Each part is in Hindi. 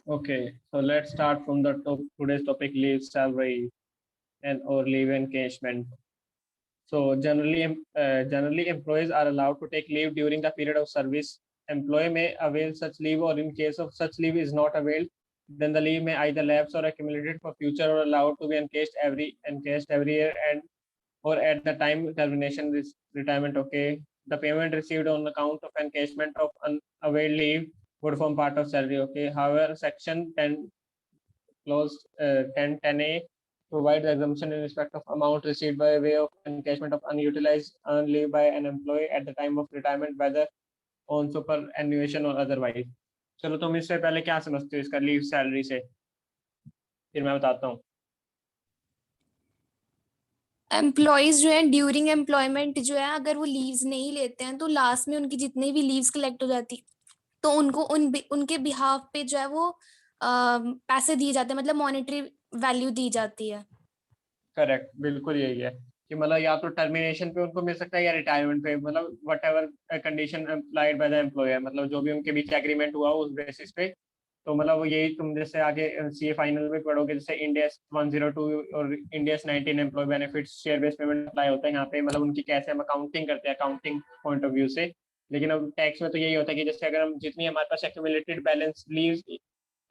Okay, so let's start from the today's topic: leave salary and or leave encashment. So generally employees are allowed to take leave during the period of service. Employee may avail such leave, or in case of such leave is not availed, then the leave may either lapse or accumulated for future, or allowed to be encashed every year, and or at the time termination retirement. Okay, the payment received on account of encashment of unavailed leave would form part of salary. Okay, however, section 10 clause 10(10)(a) provides exemption in respect of amount received by way of encashment of unutilized earned leave by an employee at the time of retirement, whether on superannuation or otherwise. चलो, तुम इससे पहले क्या समझते हो इसका लीव सैलरी से, फिर मैं बताता हूँ। एम्प्लॉयज जो है ड्यूरिंग एम्प्लॉयमेंट जो है, अगर वो लीव्स नहीं लेते हैं तो लास्ट में उनकी जितनी भी लीव्स कलेक्ट हो जाती तो उनको उनके बिहाफ पे जो है वो पैसे दिए जाते हैं, मतलब मॉनेटरी वैल्यू दी जाती है। करेक्ट, बिल्कुल यही है कि मतलब या तो टर्मिनेशन पे उनको मिल सकता है या रिटायरमेंट पे, मतलब what ever condition applied by the employer, मतलब जो भी उनके बीच एग्रीमेंट हुआ उस बेसिस पे। तो मतलब वो यही तुम जैसे आगे सीए फाइनल में पढ़ोगे, जैसे इंडियस 102 और Ind AS 19 employ benefits share based payment apply होता है यहाँ पे, मतलब उनकी कैसे हम अकाउंटिंग करते हैं अकाउंटिंग पॉइंट ऑफ व्यू से। लेकिन अब टैक्स में तो यही होता है कि जैसे अगर हम जितनी हमारे पास एक्यूमुलेटेड बैलेंस लीव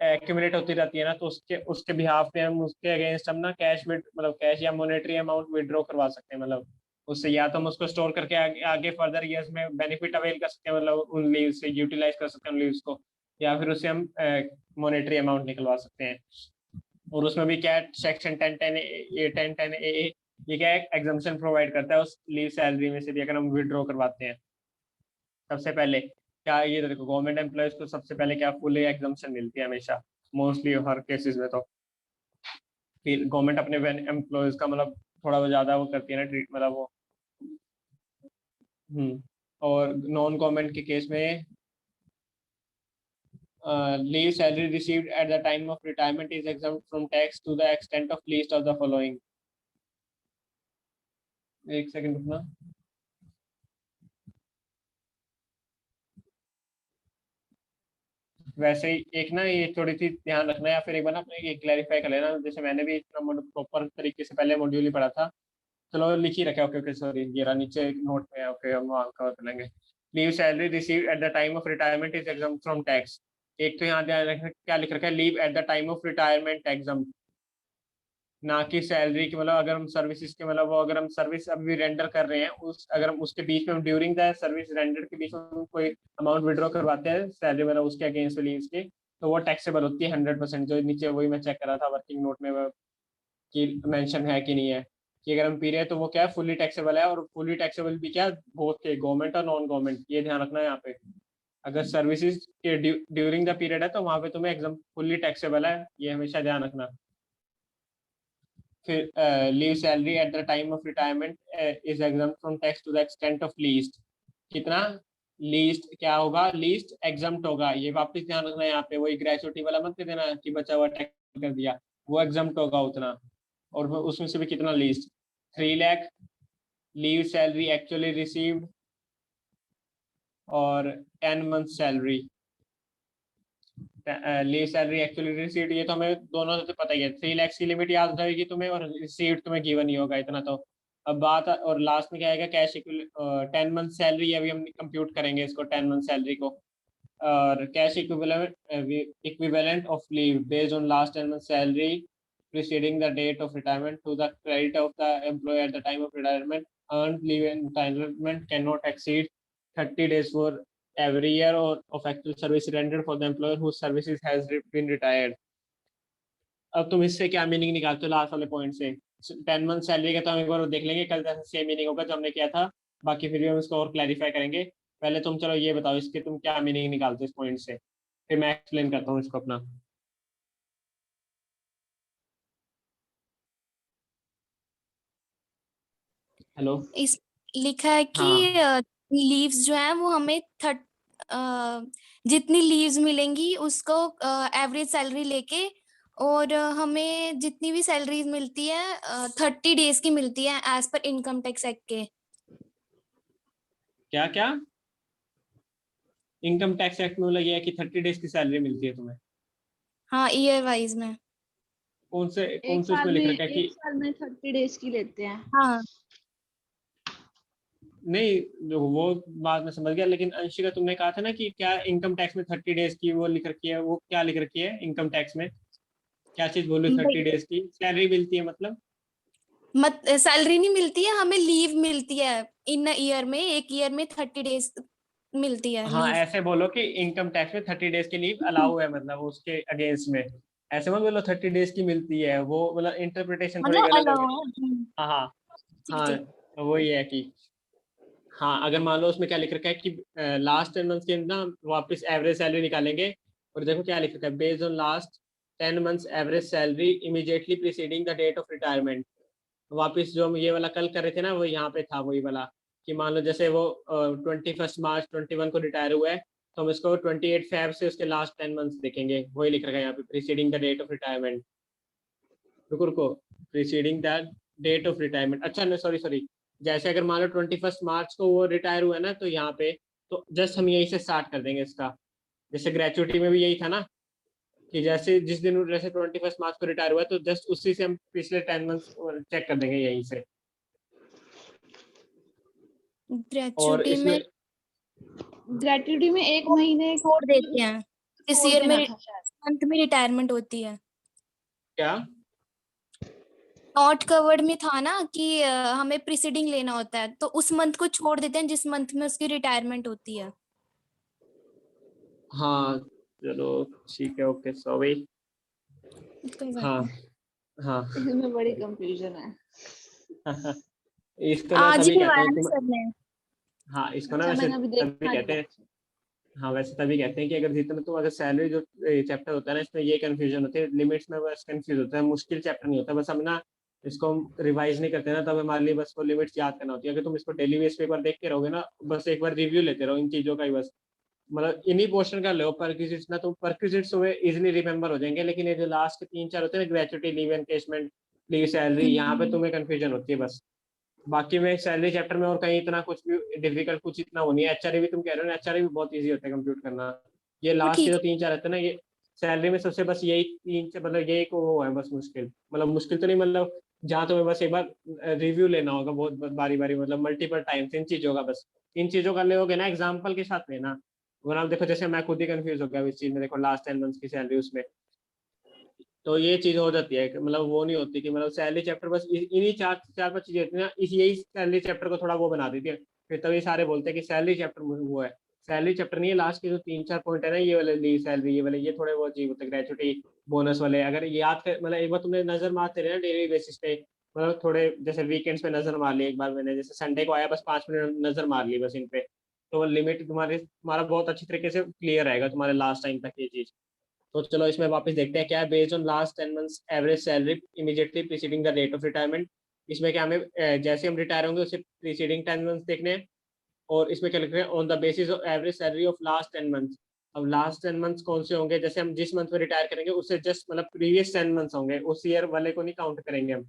एक्यूमुलेट होती रहती है ना, तो उसके उसके बिहाफ पे हम उसके अगेंस्ट हम ना कैश विद मतलब कैश या मोनेटरी अमाउंट विड्रॉ करवा सकते हैं। मतलब उससे या तो हम उसको स्टोर करके आगे फर्दर ईयर्स में बेनिफिट अवेल कर सकते हैं, मतलब उन लीव से यूटिलाइज कर सकते हैं उन लीव्स को, या फिर उससे हम मोनेटरी अमाउंट निकलवा सकते हैं। और उसमें भी क्या सेक्शन 10(10)(a) ये क्या एग्जम्पशन प्रोवाइड करता है उस लीव सैलरी में से भी अगर हम विड्रॉ करवाते हैं। सबसे पहले क्या ये देखो, गवर्नमेंट एम्प्लॉयज को सबसे पहले क्या फुल एग्जम्पशन मिलती है हमेशा, मोस्टली हर केसेस में। तो फिर गवर्नमेंट अपने एम्प्लॉयज का मतलब थोड़ा वो ज्यादा वो करती है ना ट्रीट, मतलब वो और नॉन गवर्नमेंट के केस में leave salary received at the time of retirement is exempt from tax to the extent of least of the following. एक सेकंड रुकना। वैसे ही एक ना ये थोड़ी सी ध्यान रखना, या फिर एक बार ना अपने ये क्लैरिफाई कर लेना, जैसे मैंने भी इतना प्रॉपर तरीके से पहले मॉड्यूल ही पढ़ा था। चलो लिख ही रखा, ओके ओके सॉरी, ये रहा नीचे नोट में, ओके हम वहाँ कवर कर लेंगे। Leave salary receive at the time of retirement is exempt from tax. एक तो यहाँ ध्यान रखना क्या लिख रखा है, leave at the time of retirement exempt, ना कि सैलरी की। मतलब अगर हम सर्विसेज के मतलब वो अगर हम सर्विस अभी रेंडर कर रहे हैं उस अगर हम उसके बीच में ड्यूरिंग द सर्विस रेंडर के बीच में हम कोई अमाउंट विड्रॉ करवाते हैं सैलरी मतलब उसके अगेंस्ट लीव्स के, तो वो टैक्सेबल होती है 100%। जो नीचे वही मैं चेक कर रहा था वर्किंग नोट में कि मेंशन है कि नहीं है, कि अगर हम पी रहे हैं तो वो क्या है फुली टैक्सेबल है। और फुली टैक्सेबल भी क्या बोथ के, गवर्नमेंट और नॉन गवर्नमेंट, ये ध्यान रखना है यहाँ पे। अगर सर्विसेज के ड्यूरिंग द पीरियड है तो वहां पे तुम्हें एग्जाम फुल्ली टैक्सेबल है, ये हमेशा ध्यान रखना। फिर leave salary at the time of retirement is exempt from tax to the extent of least. कितना लीस्ट क्या होगा, लीस्ट एग्जाम्प्ट होगा, ये वापस ध्यान रखना है यहाँ पे। वही ग्रेचुइटी वाला मत देना कि बचा हुआ टैक्स कर दिया, वो एग्जाम्प्ट होगा उतना। और उसमें से भी कितना least, 3 lakh leave salary actually received और 10 month salary. Leave salary actually received ये तो हमें दोनों से पता ही है, 3 लाख की लिमिट याद रहेगी तुम्हें, और रिसीव्ड तुम्हें गिवन ही होगा इतना तो। अब बात और लास्ट में क्या आएगा, कैश 10 मंथ सैलरी, अभी हम कंप्यूट करेंगे इसको 10 मंथ सैलरी को। और cash equivalent of leave based on last 10 month salary preceding the date of retirement to the credit of the employee at the time of retirement. Earned leave entitlement cannot exceed 30 days for every year or of actual service rendered for the employer whose services has been retired. अब तुम इससे क्या मीनिंग निकालते हो लास्ट वाले पॉइंट से? 10 मंथ सैलरी का तो हम एक बार देख लेंगे कल, जैसे सेम मीनिंग होगा जो हमने किया था, बाकी फिर भी हम इसको और क्लैरिफाई करेंगे। पहले तुम चलो ये बताओ इसके तुम क्या मीनिंग निकालते हो इस पॉइंट से, फिर मैं एक्सप्लेन करता हूँ इसको अपना। हेलो, इस लिखा है कि हाँ लीव्स जो है वो हमें जितनी लीव्स मिलेंगी उसको एवरेज सैलरी लेके, और हमें जितनी भी सैलरीज मिलती है 30 डेज की मिलती है as per income tax act के। क्या क्या इनकम टैक्स एक्ट में मतलब ये है कि 30 डेज की सैलरी मिलती है तुम्हें? हाँ ईयर वाइज में। कौन से उसमें लिख रखा है कि एक साल में 30 डेज की लेते हैं। हाँ नहीं, वो बात मैं समझ गया, लेकिन अंशिका तुमने कहा था ना कि क्या इनकम टैक्स में 30 डेज की वो लिख रखी है, वो क्या लिख रखी है इनकम टैक्स में? क्या चीज बोलू? 30 डेज की सैलरी मिलती है मतलब? मत सैलरी नहीं मिलती है, हमें लीव मिलती है इन ईयर में, एक ईयर में 30 डेज मिलती है हाँ, लीव। ऐसे बोलो कि इनकम टैक्स में 30 डेज की लीव अलाउ है, मतलब उसके अगेंस्ट में। ऐसे मत बोलो 30 डेज की मिलती है, वो मतलब इंटरप्रिटेशन थोड़ी मतलब गलत अलाउ होगी। है। हाँ हाँ ठीक ठीक। हाँ, वो ये है कि हाँ, अगर मान लो उसमें क्या लिख रखा है कि लास्ट 10 मंथ्स के ना वापस एवरेज सैलरी निकालेंगे, और देखो क्या लिख रखा है, based on last 10 months average salary immediately preceding the date of retirement. वापस जो हम ये वाला कल कर रहे थे ना, वो यहाँ पे था वही वाला, कि मान लो जैसे वो 21 मार्च 21 को रिटायर हुआ है, तो हम इसको 28 फेब से उसके लास्ट 10 मंथ्स देखेंगे, वही लिख रखा है यहाँ पे, preceding the date of retirement. रुको रुको, preceding the date of retirement, अच्छा नहीं, सॉरी सॉरी, जैसे अगर मान लो 21 मार्च को वो रिटायर हुआ है ना, तो यहाँ पे तो जस्ट हम यही से स्टार्ट कर देंगे इसका। जैसे ग्रेचुइटी में भी यही था ना, कि जैसे जिस दिन जैसे 21 मार्च को रिटायर हुआ है, तो जस्ट उसी से हम पिछले 10 मंथ्स चेक कर देंगे यहीं से। और ग्रेचुइटी में इसमें ग्रेट्युटी में एक महीने छोड़ देते हैं, इस छोड़ ईयर में देना था शायद। मंथ में रिटायरमेंट होती है। क्या? नॉट कवर्ड में था ना कि हमें प्रीसीडिंग लेना होता है, तो उस मंथ को छोड़ देते हैं जिस मंथ में उसकी रिटायरमेंट होती है। हाँ चलो ठीक है, ओके सॉरी। कोई बात हाँ नहीं। हाँ इसमें बड़ी कंफ्यूजन है। इसको ना आज ही तभी कहते करवाया हैं ना तुम, सर ने। हाँ इसको ना अच्छा, वैसे मैंने अभी तभी देखा नहीं कहते हैं, था। हाँ वैसे तभी कहते हैं कि अगर जितना तुम अगर सैलरी जो चैप्टर होता है ना, इसमें ये कंफ्यूजन होती है, लिमिट्स में बस कंफ्यूज होता है, मुश्किल चैप्टर नहीं होता, बस हम ना इसको हम रिवाइज नहीं करते ना, तब हमारे लिए बस वो लिमिट्स याद करना होती है। अगर तुम इसको डेली बेस पे एक बार देख के रहोगे ना, बस एक बार रिव्यू लेते रहो इन चीजों का ही, बस मतलब इन्हीं पोर्शन का लो परक्विजिट्स ना, तो परक्विजिट्स हुए इजिली रिमेंबर हो जाएंगे, लेकिन ये जो लास्ट के 3-4 होते हैं ना, gratuity, leave encashment, leave salary, यहाँ पे तुम्हें कंफ्यूजन होती है बस। बाकी में सैलरी चैप्टर में और कहीं इतना कुछ भी डिफिकल्ट कुछ इतना हो नहीं है। एचआरए भी तुम कह रहे हो ना, एचआरए भी बहुत इजी होता है कंप्यूट करना। ये वो लास्ट के ठीक जो 3-4 रहते हैं ना, ये सैलरी में सबसे बस यही मतलब यही को वो है बस मुश्किल, मतलब मुश्किल तो नहीं, मतलब जहाँ तुम्हें बस एक बार रिव्यू लेना होगा बहुत बारी बारी, मतलब मल्टीपल टाइम्स इन चीजों का, बस इन चीजों का लोगे ना एग्जाम्पल के साथ लेना। वरना आप देखो, जैसे मैं खुद ही कंफ्यूज हो गया इस चीज में, देखो लास्ट 10 मंथ्स की सैलरी उसमें, तो ये चीज हो जाती है कि मतलब वो नहीं होती कि मतलब सैलरी चैप्टर बस इन्हीं 4-5 चीजें होती है ना, इस यही सैलरी चैप्टर को थोड़ा वो बना देती है। फिर तभी सारे बोलते हैं कि सैलरी चैप्टर वो है, सैलरी चैप्टर नहीं है। लास्ट के जो 3-4 पॉइंट है ना, ये वाले लीव सैलरी, ये वाले, ये थोड़े वो अजीब होते हैं, ग्रेचुटी, बोनस वाले, अगर याद कर मतलब एक बार तुमने नजर मारते रहे ना डेली बेसिस पे, मतलब थोड़े जैसे वीकेंड्स पे नजर मार ली एक बार, मैंने जैसे संडे को आया बस 5 मिनट नजर मार ली बस इन पे, तो लिमिट तुम्हारा बहुत अच्छी तरीके से क्लियर आएगा तुम्हारे लास्ट टाइम तक ये चीज। तो चलो इसमें वापस देखते हैं क्या है, based on last 10 months average salary immediately preceding the date of retirement. इसमें क्या हमें जैसे हम रिटायर होंगे उससे प्रीसीडिंग 10 मंथ्स देखने हैं, और इसमें क्या लिख रहे हैं, on the basis of average salary of last 10 months. अब लास्ट 10 मंथ्स कौन से होंगे, जैसे हम जिस मंथ में रिटायर करेंगे उससे जस्ट मतलब प्रीवियस 10 मंथ्स होंगे, उस ईयर वाले को नहीं काउंट करेंगे हम।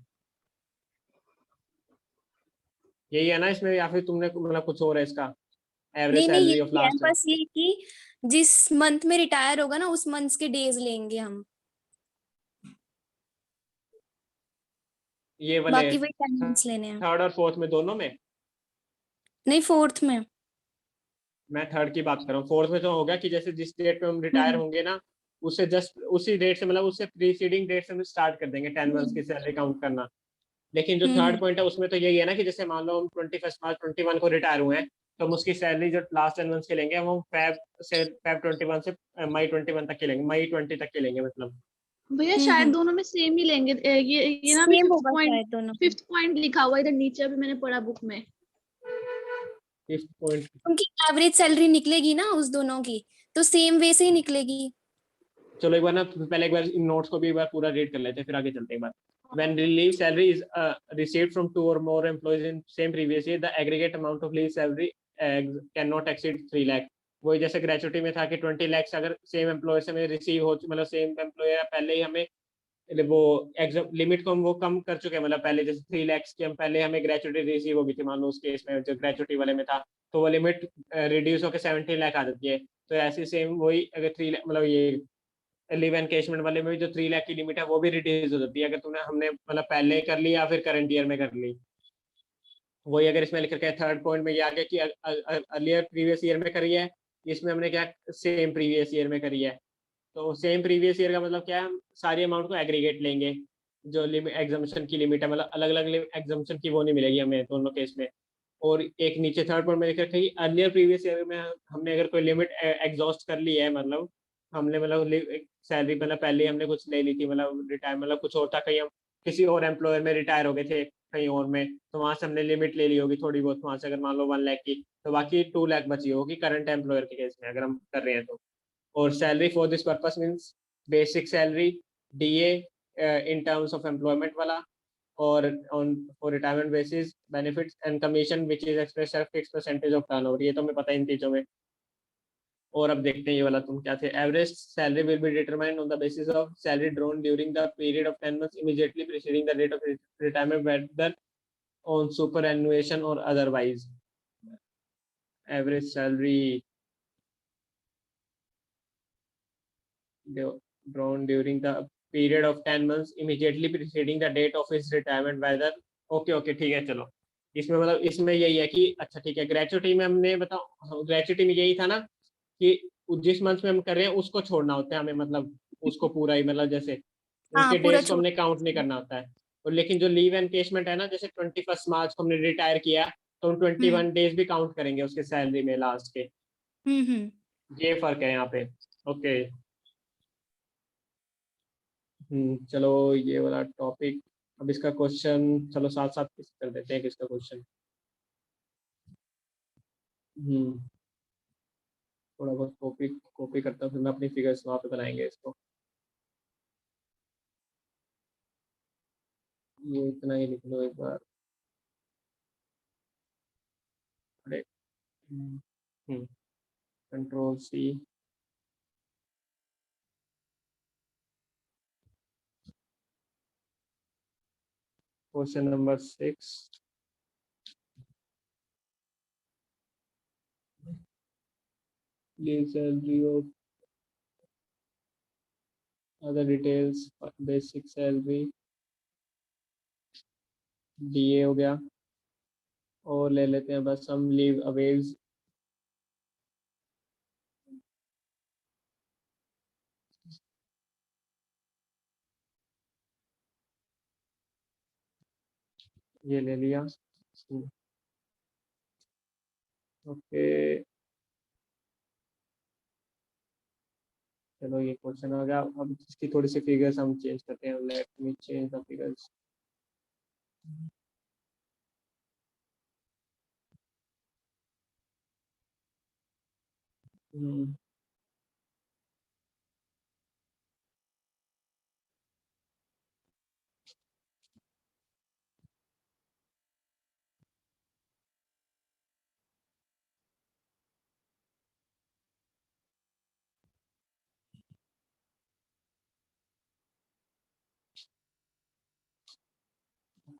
यही है ना इसमें, या फिर तुमने मतलब कुछ और है इसका, एवरेज नहीं नहीं, सैलरी ऑफ ये है लास्ट? बस ये कि जिस मंथ में रिटायर होगा ना उस मंथ के डेज लेंगे हम, ये वाले बाकी वही 10 मंथ्स लेने हैं। थर्ड और फोर्थ में, दोनों में? नहीं फोर्थ में। मैं थर्ड की बात कर रहा हूँ, फोर्थ में तो होगा कि जैसे जिस डेट पे हम रिटायर हम्म होंगे ना, उससे जस्ट उसी डेट से मतलब उससे प्रीसीडिंग डेट से हम स्टार्ट कर देंगे 10 मंथ्स की हम्म सैलरी काउंट करना। लेकिन जो हम्म थर्ड पॉइंट है उसमें तो यही है ना, कि जैसे मान लो हम 21 मार्च 21 को रिटायर हुए हैं, तो हम उसकी सैलरी जो लास्ट 10 मंथ्स के लेंगे, हम फेब 21 से मई 21 तक के लेंगे, मई 20 तक के लेंगे मतलब। भैया शायद दोनों में सेम ही लेंगे। ये ना भी सेम होगा शायद दोनों में। फिफ्थ पॉइंट लिखा हुआ है इधर नीचे, अभी मैंने पढ़ा बुक में। Fifth point? उनकी एवरेज सैलरी निकलेगी ना उस दोनों की, तो सेम वे से ही निकलेगी। चलो एक बार ना पहले एक बार इन नोट्स को भी एक बार पूरा रीड कर लेते हैं, फिर आगे चलते हैं एक बार। When leave salary is received from 2 or more employees in same previous year, the aggregate amount of leave salary cannot exceed 3 lakh। वही जैसे ग्रेचुटी में था कि 20 lakhs अगर सेम एम्प्लॉय से हमें रिसीव हो, मतलब सेम एम्प्लॉयर पहले ही हमें वो एग्जाम लिमिट को हम वो कम कर चुके हैं, मतलब पहले जैसे 3 lakhs की हम पहले हमें ग्रेचुटी रिसीव होगी थी, मान लो उस केस में जो ग्रेचुटी वाले में था, तो वो लिमिट रिड्यूस होकर 17 लाख आ जाती है। तो ऐसे सेम वही अगर 3 लाख मतलब ये लीव एनकेशमेंट वाले में भी जो 3 लाख की लिमिट है वो भी रिड्यूस हो जाती है, अगर तुमने हमने मतलब पहले कर ली या फिर करंट ईयर में कर ली। वही अगर इसमें लिख रखा है थर्ड पॉइंट में ये आ गया कि अर्लियर प्रीवियस ईयर में करी है, इसमें हमने क्या सेम प्रीवियस ईयर में करी है। तो सेम प्रीवियस ईयर का मतलब क्या है, हम सारी अमाउंट को एग्रीगेट लेंगे। जो लिमिट एग्जाम्पशन की लिमिट है, मतलब अलग अलग एग्जाम्पशन की वो नहीं मिलेगी हमें दोनों केस में। और एक नीचे थर्ड पॉइंट में लिख रखा है कि अर्लियर प्रीवियस ईयर में हमने अगर कोई लिमिट एग्जॉस्ट कर ली है, मतलब हमने मतलब सैलरी मतलब पहले ही हमने कुछ ले ली थी, मतलब रिटायर मतलब कुछ और था, कहीं हम किसी और एम्प्लॉयर में रिटायर हो गए थे कहीं और में, तो वहां से हमने लिमिट ले ली होगी थोड़ी बहुत वहां से, अगर मान लो 1 लाख की, तो बाकी 2 लाख बची होगी करंट एम्प्लॉयर के केस में अगर हम कर रहे हैं तो। और salary for this purpose means basic salary, DA in terms of employment वाला, और on for retirement basis benefits and commission which is express fix percentage of turnover, ये तो हमें पता है इन चीजों में। और अब देखते हैं ये वाला तुम क्या थे। Average salary will be determined on the basis of salary drawn during the period of 10 months immediately preceding the date of retirement, whether on superannuation or otherwise. Average salary drawn during the period of 10 months immediately preceding the date of his retirement, whether okay okay ठीक है चलो। इसमें मतलब इसमें यही है कि अच्छा ठीक है, ग्रेचुटी में हमने बताओ, ग्रेचुटी में यही था ना कि जिस मंथ में हम कर रहे हैं उसको छोड़ना होता है हमें, मतलब उसको पूरा ही मतलब जैसे हाँ उसके पूरा डेज को छोड़। हमने काउंट नहीं करना होता है। और लेकिन जो लीव एनकेशमेंट है ना, जैसे 21 मार्च को हमने रिटायर किया, तो हम ट्वेंटी हम्म वन डेज भी काउंट करेंगे उसके सैलरी में लास्ट के। हम्म। ये फर्क है यहाँ पे। ओके। चलो ये वाला टॉपिक, अब इसका क्वेश्चन चलो साथ साथ कर देते हैं किसका क्वेश्चन। हम्म थोड़ा बहुत कॉपी कॉपी करता हूँ, फिर मैं अपनी फिगर्स वहाँ पे बनाएंगे इसको। ये इतना ही लिख लो एक बार। अरे control C. Question number 6, leave salary of other details, basic salary, DA हो गया, और ले लेते हैं बस हम लीव अवेज। ये ले लिया। ओके चलो ये क्वेश्चन हो गया। अब इसकी थोड़ी सी फिगर्स हम चेंज करते हैं, let me change the figures.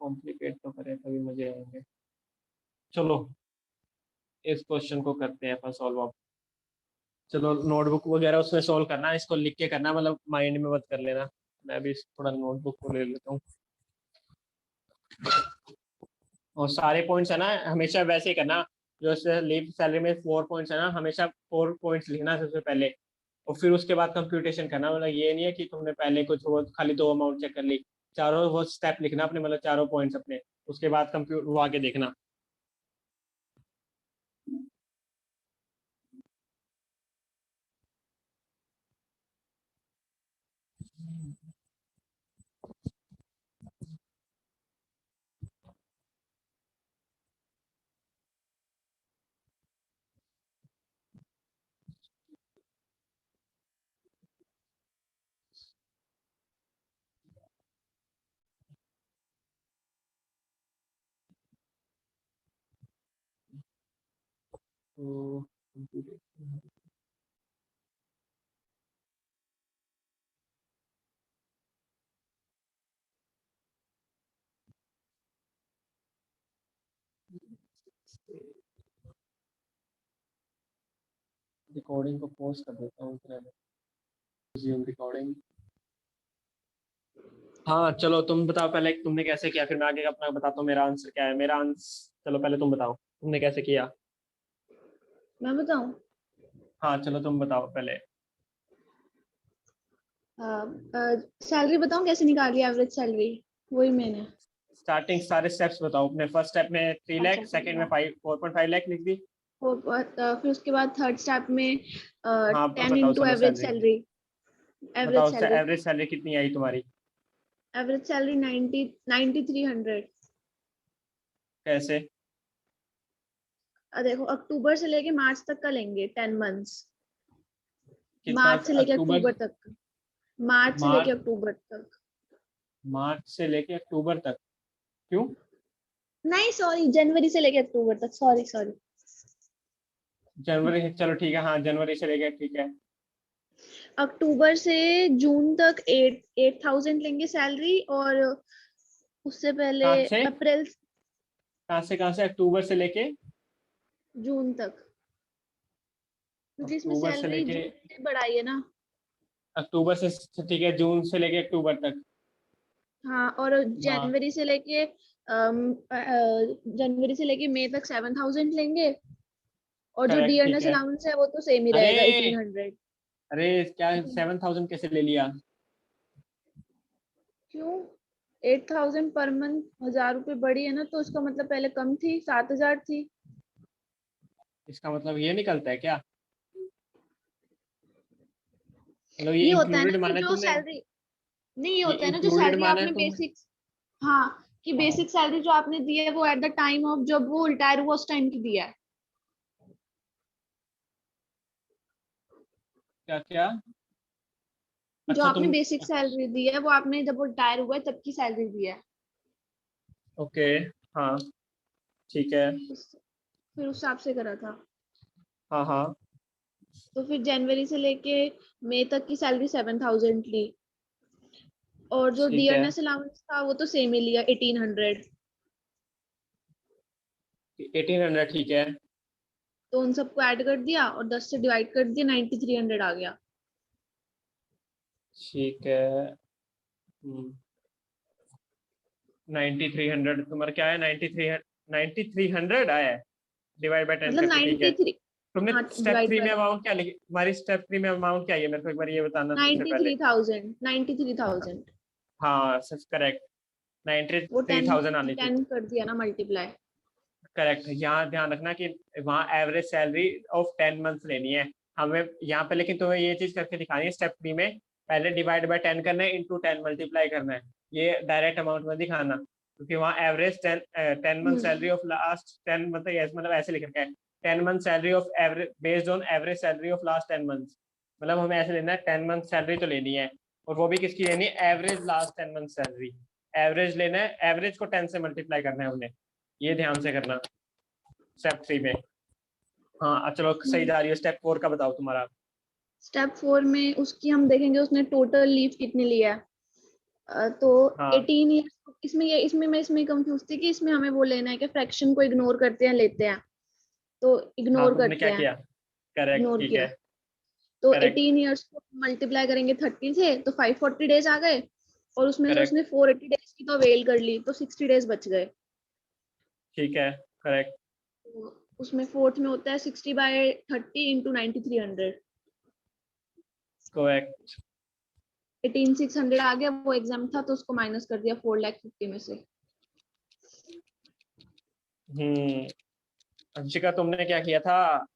Complicate तो करें तभी मजे आएंगे। चलो इस क्वेश्चन को करते हैं अपन सॉल्व। आप चलो नोटबुक वगैरह उसमें सॉल्व करना, इसको लिख के करना, मतलब माइंड में मत कर लेना। मैं भी थोड़ा नोटबुक को ले लेता हूँ। और सारे पॉइंट्स है ना हमेशा वैसे ही करना, जो लीव सैलरी में 4 पॉइंट्स है ना, हमेशा 4 पॉइंट्स लिखना सबसे पहले, और फिर उसके बाद कंप्यूटेशन करना। मतलब ये नहीं है कि तुमने पहले कुछ वो खाली 2 अमाउंट चेक कर ली, चारों वो स्टेप लिखना अपने, मतलब चारों पॉइंट्स अपने, उसके बाद कंप्यूटर वो आगे देखना। तो रिकॉर्डिंग को पॉज कर देता हूँ। resume recording। हाँ चलो तुम बताओ पहले तुमने कैसे किया, फिर मैं आगे अपना बताता हूँ मेरा आंसर क्या है। मेरा आंसर चलो पहले तुम बताओ तुमने कैसे किया। मैं बताऊं? हाँ चलो तुम बताओ पहले। सैलरी बताऊं कैसे निकाली, एवरेज सैलरी? वही मैंने। स्टार्टिंग सारे स्टेप्स बताओ अपने। फर्स्ट स्टेप में 3 लाख, अच्छा, सेकंड में 4.5 लाख लिख दी। फिर उसके बाद थर्ड स्टेप में हाँ 10 बताओ इंटू चलो एवरेज सैलरी। सैलरी। एवरेज बताओ सैलरी एवरेज सैलरी कितनी आई तुम्हारी। Average salary 9300। कैसे। देखो, अक्टूबर से लेके मार्च तक का लेंगे, 10 मंथ्स। कितना। मार्च से लेके अक्टूबर। अक्टूबर तक। मार्च से लेके मार्च। अक्टूबर तक। मार्च से लेके अक्टूबर तक। क्यों। नहीं सॉरी, जनवरी से लेके अक्टूबर तक, सॉरी सॉरी। जनवरी चलो ठीक है, हाँ जनवरी से लेके ठीक है। अक्टूबर से जून तक 8,000 लेंगे सैलरी, और उससे पहले कहाँ से अप्रैल कहाँ से अक्टूबर से लेके। जून तक, क्योंकि इसमें अक्टूबर से सैलरी लेके। जून से बढ़ाई है ना। अक्टूबर से ठीक है, जून से लेके अक्टूबर तक। हाँ, और हाँ जनवरी से लेके मई तक 7,000 लेंगे, और जो करेक्ट ठीक डियरनेस है। अलाउंस है वो तो सेम ही अरे रहेगा, 1,800। अरे क्या 7,000 कैसे ले लिया। क्यों? 8,000 पर मंथ, 1,000 रुपये बढ़ी है ना, तो उसका मतलब पहले कम थी, 7,000 थी। इसका मतलब ये निकलता है क्या। मतलब ये ये होता है ना इंक्लूडेड कि माना जो तुमने। सैलरी, नहीं, ये ये होता है ना जो इंक्लूडेड सैलरी माना है आपने तुमने। बेसिक, हाँ, कि हाँ बेसिक सैलरी जो आपने दी है वो एट द टाइम ऑफ जब वो रिटायर हुआ उस टाइम की दिया है। क्या क्या। जो अच्छा आपने तुम। बेसिक सैलरी दी है वो आपने जब वो रिटायर हुआ है तब की सैलरी दी है। ओके। हाँ ठीक है। फिर उस हिसाब से करा था। हाँ हाँ तो फिर जनवरी से लेके मई तक की सैलरी 7,000 ली, और जो ठीक है। डियरनेस अलाउंस था वो तो सेम ही लिया, 1,800। 1,800 ठीक है। तो उन सबको ऐड कर दिया और 10 से डिवाइड कर दिया, 9,300 आ गया। ठीक है। 9,300 तुम्हारा क्या है। 9,300 आया है। डिवाइड बाय 10 मतलब करके ठीक है। 93। तुमने हाँ, स्टेप डिवाइड 3 बाय में अमाउंट क्या लिखी, तुम्हारी स्टेप 3 में अमाउंट क्या है मेरे को एक बार ये बताना सबसे पहले। 93,000, 93,000। हाँ करेक्ट। वो 10 93,000 आनी थी। 10 कर दिया ना मल्टीप्लाई। करेक्ट। यहाँ ध्यान रखना कि वहाँ एवरेज सैलरी ऑफ 10 मंथ्स लेनी है हमें यहाँ पे, लेकिन तुम्हें ये चीज करके दिखानी है स्टेप 3 में। पहले डिवाइड बाय 10 करना है, इंटू 10 मल्टीप्लाई करना है। ये डायरेक्ट अमाउंट में दिखाना, क्योंकि वहाँ average 10 month salary of last 10, मतलब ऐसे लिख रखा है 10 month salary of average based on average salary of last 10 months. मतलब हमें ऐसे लेना है 10 मंथ सैलरी तो लेनी है, और वो भी किसकी लेनी है, average last 10 month salary. Average लेना है, एवरेज को 10 से मल्टीप्लाई करना है उन्हें। ये ध्यान से करना स्टेप 3 में। हाँ चलो सही जा रही है। स्टेप 4 का बताओ तुम्हारा। स्टेप 4 में उसकी हम देखेंगे उसने टोटल लीव कितनी लिया है। तो हाँ 18 ईयर्स, इसमें कंफ्यूज थी कि इसमें हमें वो लेना है कि फ्रैक्शन को इग्नोर करते हैं, लेते हैं। तो हाँ इग्नोर तुमने करते क्या हैं, किया। करेक्ट इग्नोर ठीक किया। है। तो करेक्ट 18 ईयर्स को मल्टीप्लाई करेंगे 30 से, तो 540 डेज आ गए, और उसमें से करेक्ट उसने 480 डेज की तो अवेल कर ली, तो 60 डेज बच गए। ठीक है। करेक्ट तो उसमें फोर्थ में होता है 60/30 इंटू 9,300। करेक्ट। 18,600 आ गया, वो एग्जाम था तो उसको माइनस कर दिया 4,50,000 में से। अंशिका तुमने क्या किया था।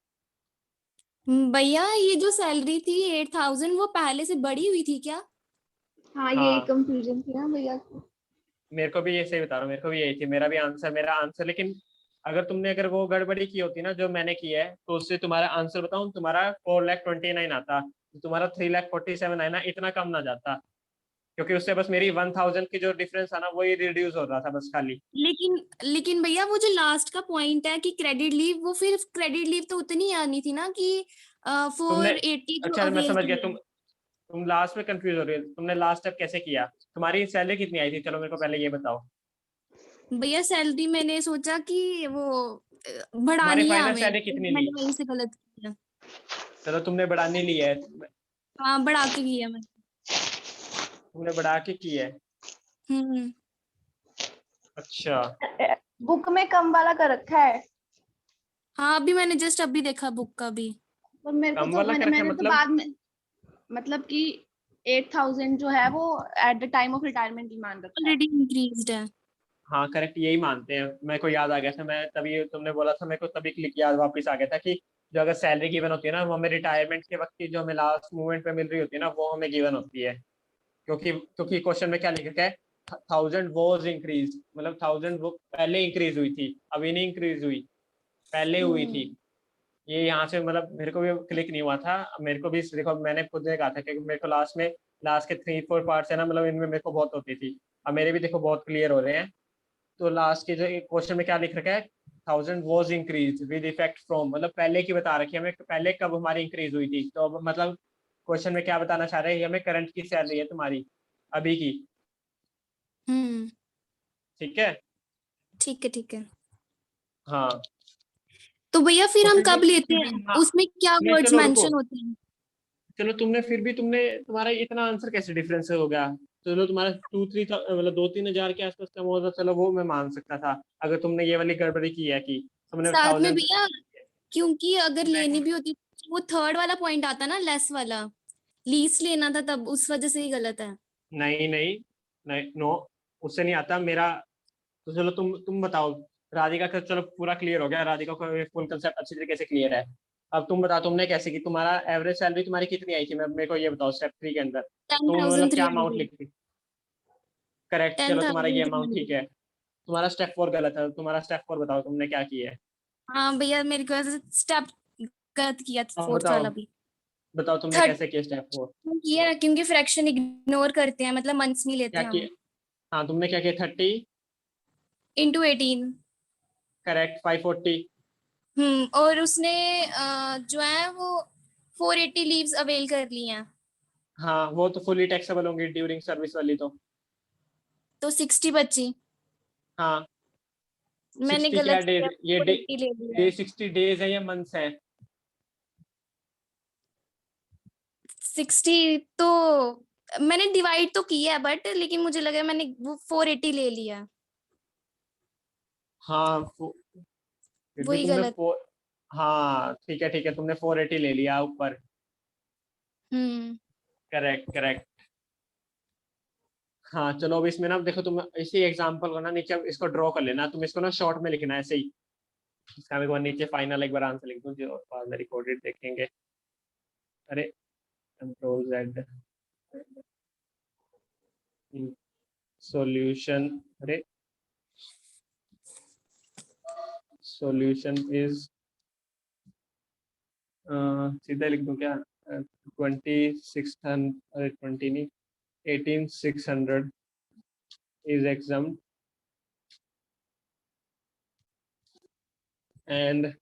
भैया ये जो सैलरी थी 8,000 वो पहले से बढ़ी हुई थी क्या? हाँ, यही हाँ कंफ्यूजन थी ना भैया को। मेरे को भी ये सही बता रहा हूँ, मेरे को भी यही थी। मेरा आंसर लेकिन अगर वो गड़बड़ी की होती ना जो मैंने की है, तो उससे तुम्हारा आंसर बताऊं, तुम्हारा 4,29,000 आता। तुम्हारा 3,47,000 आया ना, इतना कम ना जाता, क्योंकि उससे बस मेरी 1,000 की जो डिफरेंस था ना वो ही रिड्यूस हो रहा था बस खाली। लेकिन लेकिन भैया वो जो लास्ट का पॉइंट है कि क्रेडिट लीव, वो फिर क्रेडिट लीव तो उतनी आनी थी ना कि तुमने 480 जो अच्छा मैं अवेल समझ की गया। है। तुम लास्ट में कंफ्यूज हो रही हो। तुमने लास्ट स्टेप कैसे किया। तुम्हारी सैलरी कितनी आई थी, चलो मेरे को पहले ये बताओ। भैया सैलरी मैंने सोचा कि वो तुम्हारी बढ़ानी है फाइनल हमें, सैलरी तो कितनी ली। मैंने वहीं से गलत किया। चलो तुमने बढ़ानी ली है। हाँ बढ़ा के किया मैंने। तुमने बढ़ा के की है? अच्छा, बुक में कम वाला कर रखा है, हाँ अभी मैंने जस्ट अभी देखा बुक का भी। और मेरे को कम तो वाला कर रखा है मैंने तो मतलब? बाद में, मतलब कि 8,000 जो है वो at the time of retirement ही मान रखा है। ऑलरेडी इंक्रीज्ड है। हाँ करेक्ट, यही मानते हैं। मेरे को याद आ गया था, मैं तभी तुमने बोला था मेरे को तभी क्लिक याद वापस आ गया था कि जो अगर सैलरी गिवन होती है ना, वो हमें रिटायरमेंट के वक्त की जो हमें लास्ट मूवमेंट पे मिल रही होती है ना, वो हमें गिवन होती है। क्योंकि क्वेश्चन में क्या लिखा है, 1000 वॉज इंक्रीज, मतलब 1000 वो पहले इंक्रीज हुई थी, अभी नहीं इंक्रीज हुई, पहले हुई थी। ये यहाँ से मतलब मेरे को भी क्लिक नहीं हुआ था। मेरे को भी देखो, मैंने खुद ने कहा था कि मेरे को लास्ट के 3-4 पार्ट्स है ना, मतलब इनमें मेरे को बहुत होती थी। अब मेरे भी देखो बहुत क्लियर हो रहे हैं। तो लास्ट के जो क्वेश्चन में क्या लिख रखा है, 1000 was increase with effect from, मतलब पहले की बता रखी है हमें, पहले कब हमारी इंक्रीज हुई थी। तो अब मतलब क्वेश्चन में क्या बताना चाह रहे हैं, ये हमें करंट की सैलरी है तुम्हारी, अभी की। हम्म। ठीक है। ठीक है ठीक है। हाँ तो भैया फिर तो हम फिर भी कब लेते फिर हैं, भी हाँ, उसमें क्या नहीं वर्ड्स चलो रुको, मेंशन होते हैं? चलो तुमने तुम्हारा इतना आंसर कैसे डिफरेंस हो गया? चलो तुम्हारा 2-3 मतलब 2-3 हजार के आसपास कम होता, चलो वो मैं मान सकता था। अगर तुमने ये वाली गड़बड़ी की है कि तुमने साथ में 1000, भैया, क्योंकि अगर तुमने लेनी भी होती तो वो थर्ड वाला पॉइंट आता ना, लेस वाला, लीस्ट लेना था तब, उस वजह से ही गलत है। नहीं नहीं नहीं, नो, उससे नहीं आता मेरा। तो चलो तुम बताओ। राधिका का चलो पूरा क्लियर हो गया, राधिका को फुल कंसेप्ट अच्छी तरीके से क्लियर है। अब तुम बताओ तुमने कैसे की, तुम्हारा एवरेज सैलरी तुम्हारी कितनी आई थी, मैं मेरे को ये बताओ स्टेप 3 के अंदर टेन तुम थाउजेंड मतलब थ्री क्या अमाउंट हंड्रेड लिखती? करेक्ट, टेन चलो तुम्हारा ये थाउजेंड थ्री अमाउंट ठीक हंड्रेड है। तुम्हारा स्टेप 4 गलत है, तुम्हारा स्टेप 4 बताओ तुमने क्या किया है। हाँ भैया मेरे को स्टेप गलत किया, हाँ फोर्थ बताओ, वाला भी। बताओ तुमने थर्ड कैसे किया स्टेप 4? किया क्योंकि फ्रैक्शन इग्नोर करते हैं, मतलब मंथ्स नहीं लेते क्या हम। किया? हाँ तुमने क्या किया, 30? इंटू 18। करेक्ट, 540। और उसने जो है वो 480 लीव्स अवेल कर ली हैं। हाँ वो तो फुली टैक्सेबल होंगी ड्यूरिंग सर्विस वाली तो। तो 60 बची। हाँ मैंने 60 क्या गलत डेज, किया, ये 480 ले लिया। 60 डेज है या मंथ्स है? 60 तो मैंने डिवाइड तो किया है, बट लेकिन मुझे लगा मैंने वो 480 ले लिया। हाँ फिर भी वही तुमने गलत। 4, हाँ ठीक है तुमने 480 ले लिया ऊपर। हम्म। Correct correct. हाँ चलो अब इसमें ना देखो, तुम इसी एग्जांपल को ना नीचे इसको ड्रॉ कर लेना, तुम इसको ना शॉर्ट में लिखना है ऐसे ही। इसका मेरे को नीचे फाइनल एक बार आंसर लिख दूं जो बाद में रिकॉर्डेड देखेंगे। अरे कंट्रोल जेड, सॉल्यूशन, अरे सॉल्यूशन इज, सीधा लिख दूं क्या? 2600, अरे 20 नहीं, 18600 is exempt and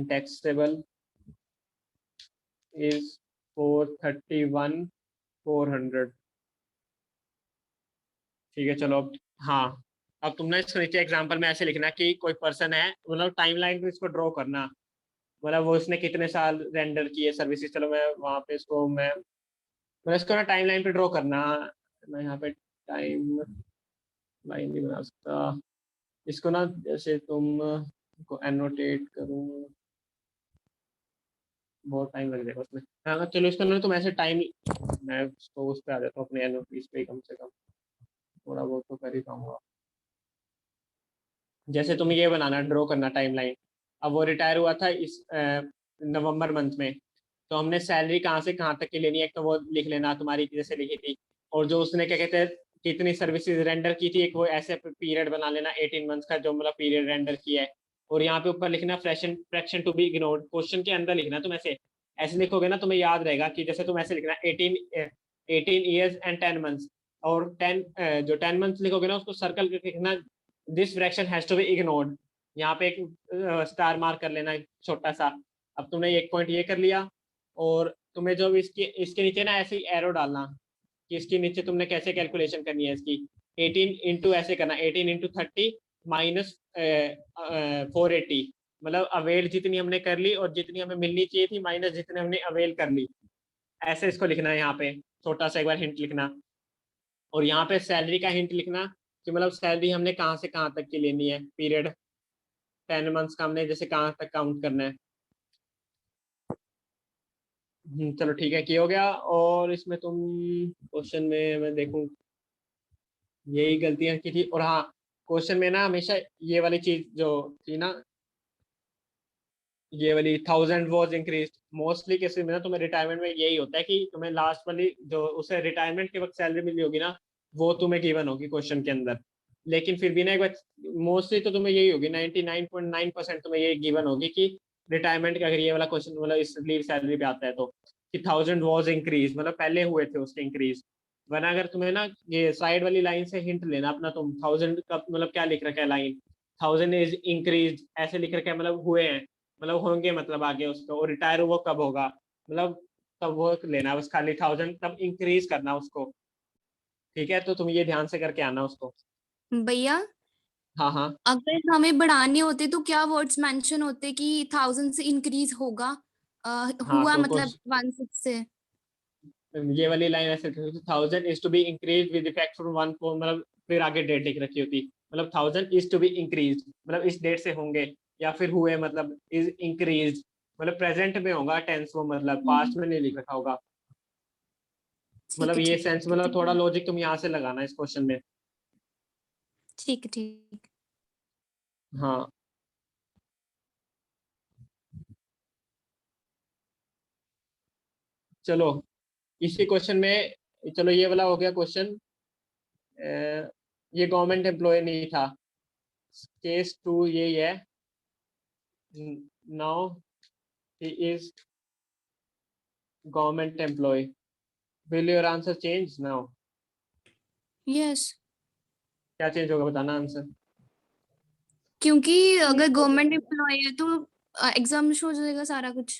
taxable is 431,400। ठीक है चलो अब, हाँ अब तुमने इसको नीचे एग्जांपल में ऐसे लिखना कि कोई पर्सन है, मतलब टाइमलाइन पे इसको ड्रॉ करना, मतलब वो उसने कितने साल रेंडर किए सर्विसेज। चलो मैं वहाँ पे इसको मैं इसको ना टाइमलाइन पे ड्रॉ करना। मैं यहाँ पे टाइम लाइन नहीं बना सकता इसको ना, जैसे तुम को एनोटेट करूँ, बहुत टाइम लग जाएगा उसमें। हाँ चलो इसको ना तुम ऐसे टाइम, मैं उसको उस पर आ जाता हूँ अपने एनओपीस पे, कम से कम थोड़ा बहुत तो कर ही पाऊंगा। जैसे तुम ये बनाना, ड्रॉ करना टाइमलाइन। अब वो रिटायर हुआ था इस नवंबर मंथ में, तो हमने सैलरी कहाँ से कहाँ तक की लेनी है, एक तो वो लिख लेना तुम्हारी जैसे लिखी थी, और जो उसने क्या कहते हैं कितनी सर्विसेज रेंडर की थी, एक वो ऐसे पीरियड बना लेना 18 मंथ्स का, जो मतलब पीरियड रेंडर किया है। और यहाँ पे ऊपर लिखना fraction fraction to be ignored, question के अंदर लिखना। तुम ऐसे ऐसे लिखोगे ना तुम्हें याद रहेगा कि जैसे तुम ऐसे लिखना 18 ईयर्स एंड 10 मंथ्स, और 10 जो 10 मंथ्स लिखोगे ना उसको सर्कल करके लिखना, this fraction has to be ignored. यहाँ पे एक स्टार मार्क कर लेना छोटा सा। अब तुमने एक पॉइंट ये कर लिया, और तुम्हें जो इसके इसके नीचे ना ऐसे ही एरो डालना कि इसके नीचे तुमने कैसे कैलकुलेशन करनी है इसकी। 18 इंटू ऐसे करना, 18 इंटू 30 माइनस 480, मतलब अवेल जितनी हमने कर ली और जितनी हमें मिलनी चाहिए थी माइनस जितने हमने अवेल कर ली, ऐसे इसको लिखना है यहाँ पे। छोटा सा एक बार हिंट लिखना, और यहाँ पे सैलरी का हिंट लिखना कि मतलब सैलरी हमने कहाँ से कहाँ तक की लेनी है, पीरियड 10 मंथ्स का हमने जैसे कहाँ तक काउंट करना है। चलो ठीक है, किया हो गया। और इसमें तुम क्वेश्चन में मैं देखूं यही गलतियां की थी। और हाँ, क्वेश्चन में ना हमेशा ये वाली चीज जो थी ना, ये वाली 1000 वॉज इंक्रीज, मोस्टली केसेस में ना तुम्हें रिटायरमेंट में यही होता है कि तुम्हें लास्ट वाली जो उसे रिटायरमेंट के वक्त सैलरी मिली होगी ना, वो तुम्हें गिवन होगी क्वेश्चन के अंदर। लेकिन फिर भी ना एक बार मोस्टली तो तुम्हें यही होगी, 99.9% तुम्हें ये गिवन होगी कि रिटायरमेंट का अगर ये वाला क्वेश्चन मतलब इस लीव सैलरी पे आता है तो, कि 1000 वॉज इंक्रीज मतलब पहले हुए थे उसके इंक्रीज। वरना अगर तुम्हें ना ये साइड वाली लाइन से हिंट लेना अपना, तुम 1000 का मतलब क्या लिख रखा है लाइन, 1000 इज इंक्रीज ऐसे लिख रखा है, मतलब हुए हैं, मतलब होंगे, मतलब आगे उसको, और रिटायर वो कब होगा, मतलब तब वो लेना बस खाली 1000 तब इंक्रीज करना उसको। ठीक है, तो तुम ये ध्यान से करके आना उसको। भैया हाँ हाँ। अगर हमें बढ़ाने होते तो क्या वर्ड्स मेंशन होते कि 1000 से इंक्रीज होगा, हाँ हुआ तो मतलब 16 से। ये वाली लाइन ऐसे 1000 is to be increase with effect from 1 4, मतलब फिर आगे डेट लिख रखी होती, मतलब 1000 इज टू बी इंक्रीज मतलब इस डेट से होंगे, या फिर हुए मतलब इज इंक्रीज, मतलब प्रेजेंट में होगा टेंस वो, मतलब पास्ट में नहीं लिख रखा होगा। ठीक मतलब है ये ठीक सेंस, है मतलब ठीक थोड़ा है लॉजिक तुम यहाँ से लगाना इस क्वेश्चन में। ठीक है ठीक। हाँ चलो, इसी क्वेश्चन में, चलो ये वाला हो गया क्वेश्चन। ये गवर्नमेंट एम्प्लॉय नहीं था, केस 2 यही है। Now he is government employ, will your answer change now? Yes, क्या चेंज होगा, बताना आंसर। क्योंकि नहीं अगर तो गवर्नमेंट एम्प्लॉय है तो एग्जाम हो जाएगा सारा कुछ।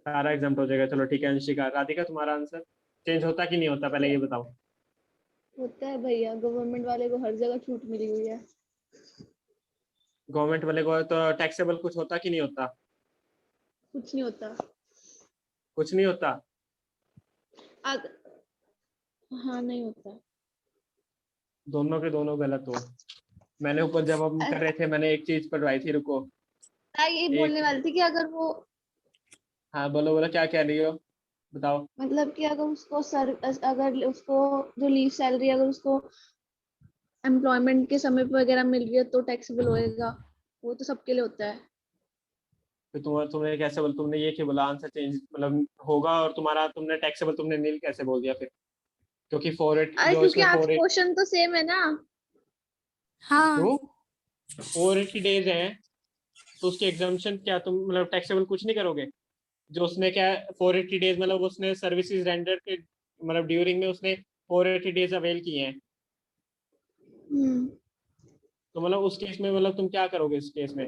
सारा एग्जाम हो जाएगा। चलो ठीक है, अंशिका, राधिका तुम्हारा आंसर चेंज होता कि नहीं होता, पहले ये बताओ। होता है भैया, गवर्नमेंट वाले को हर जगह छूट मिली हुई है। गवर्नमेंट वाले को तो टैक्सेबल कुछ होता कि नहीं होता? कुछ नहीं होता। कुछ नहीं होता। अग... हाँ नहीं होता। दोनों के दोनों गलत हो। मैंने ऊपर जब हम कर रहे थे मैंने एक चीज पढ़वाई थी, रुको। मैं यही एक, बोलने वाली थी कि अगर वो हाँ बोलो बोलो, क्या कह रही हो, बताओ। मतलब कि अगर उसको जो लीव सैलरी अगर उसको एम्प्लॉयमेंट के समय पे वगैरह मिल रही है तो टैक्सेबल होएगा। वो तो सबके लिए होता है। फिर तुमने कैसे बोला, तुमने ये क्यों बोला आंसर चेंज मतलब होगा, और तुम्हारा तुमने टैक्सेबल तुमने नील कैसे बोल दिया फिर? क्योंकि 480 अरे जो क्योंकि इसमें आपके 48, क्वेश्चन तो सेम है ना। हाँ क्यों 480 डेज हैं, तो उसकी एग्जाम्पशन क्या, तुम मतलब टैक्सेबल कुछ नहीं करोगे? जो उसने क्या 480 डेज मतलब उसने सर्विसेज रेंडर के मतलब ड्यूरिंग में उसने 480 डेज अवेल किए हैं, हम्म। तो मतलब उस केस में मतलब तुम क्या करोगे इस केस में?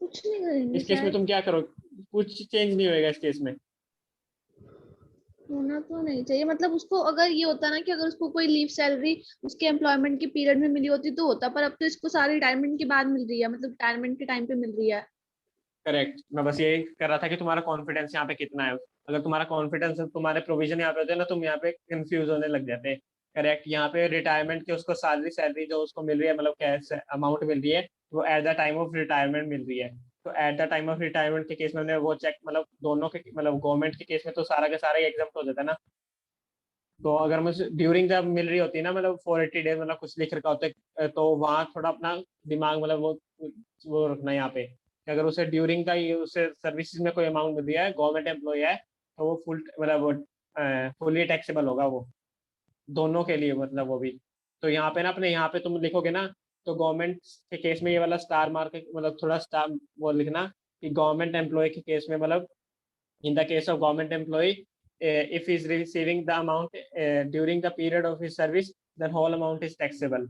कुछ नहीं करेंगे इस केस में शायद। तुम क्या करोगे? कुछ चेंज नहीं होएगा इस केस में। होना तो नहीं चाहिए, मतलब उसको अगर ये होता ना कि अगर उसको कोई लीव सैलरी उसके एम्प्लॉयमेंट के पीरियड में मिली होती तो होता, पर अब तो इसको सारी रिटायरमेंट के बाद मिल रही है, मतलब रिटायरमेंट के टाइम पे मिल रही है। करेक्ट, मैं बस यही कर रहा था कि तुम्हारा कॉन्फिडेंस यहाँ पे कितना है। अगर तुम्हारा कॉन्फिडेंस तुम्हारे प्रोविजन यहाँ पे होते हैं ना, तुम यहाँ पे कंफ्यूज होने लग जाते हैं। करेक्ट, यहाँ पे रिटायरमेंट के उसको सारी सैलरी जो उसको मिल रही है, मतलब कैश अमाउंट मिल रही है, वो at the time of retirement मिल रही है। तो at the time of retirement के केस में हमने वो चेक, मतलब दोनों के मतलब गवर्नमेंट के केस में तो सारा का सारा एग्जाम हो जाता है ना। तो अगर मुझे ड्यूरिंग जब मिल रही होती है ना, मतलब 480 डेज मतलब कुछ लिख रखा होता है, तो वहाँ थोड़ा अपना दिमाग मतलब वो रखना है यहाँ पे कि अगर उसे ड्यूरिंग का उसे सर्विसेज में कोई अमाउंट मिल रहा है, गवर्नमेंट एम्प्लॉय है, तो वो फुल मतलब वो फुली टैक्सेबल होगा वो, दोनों के लिए मतलब वो भी। तो यहाँ पे ना अपने यहाँ पे तुम लिखोगे ना, तो गवर्नमेंट के केस में ये वाला स्टार मार्क मतलब थोड़ा स्टार वो लिखना कि गवर्नमेंट एम्प्लॉय के केस में मतलब in the case of government employee, if he is receiving the amount during the period of his service, then whole amount is taxable.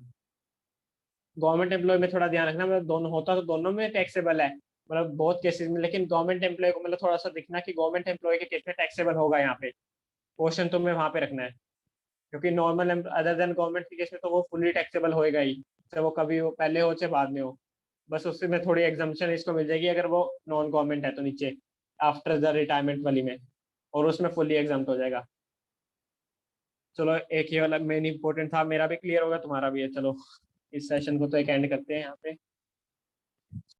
Government employ में थोड़ा ध्यान रखना, मतलब दोनों होता तो दोनों में टैक्सेबल है, मतलब बहुत केसेस में, लेकिन गवर्नमेंट एम्प्लॉय को मतलब थोड़ा सा दिखना कि गवर्नमेंट एम्प्लॉय के केस में टैक्सेबल होगा यहाँ पे, क्वेश्चन तुम्हें वहां पे रखना है। क्योंकि नॉर्मल अदर देन गवर्नमेंट के केस में तो वो फुली टैक्सेबल होएगा ही, चाहे वो कभी हो पहले हो चाहे बाद में हो। बस उससे में थोड़ी एग्जाम्पशन इसको मिल जाएगी अगर वो नॉन गवर्नमेंट है तो नीचे आफ्टर द रिटायरमेंट वाली में, और उसमें फुली एग्जाम्प्ट हो जाएगा। चलो एक ये वाला मेन इंपॉर्टेंट था, मेरा भी क्लियर होगा तुम्हारा भी है। चलो इस सेशन को तो एक एंड करते हैं यहाँ पे।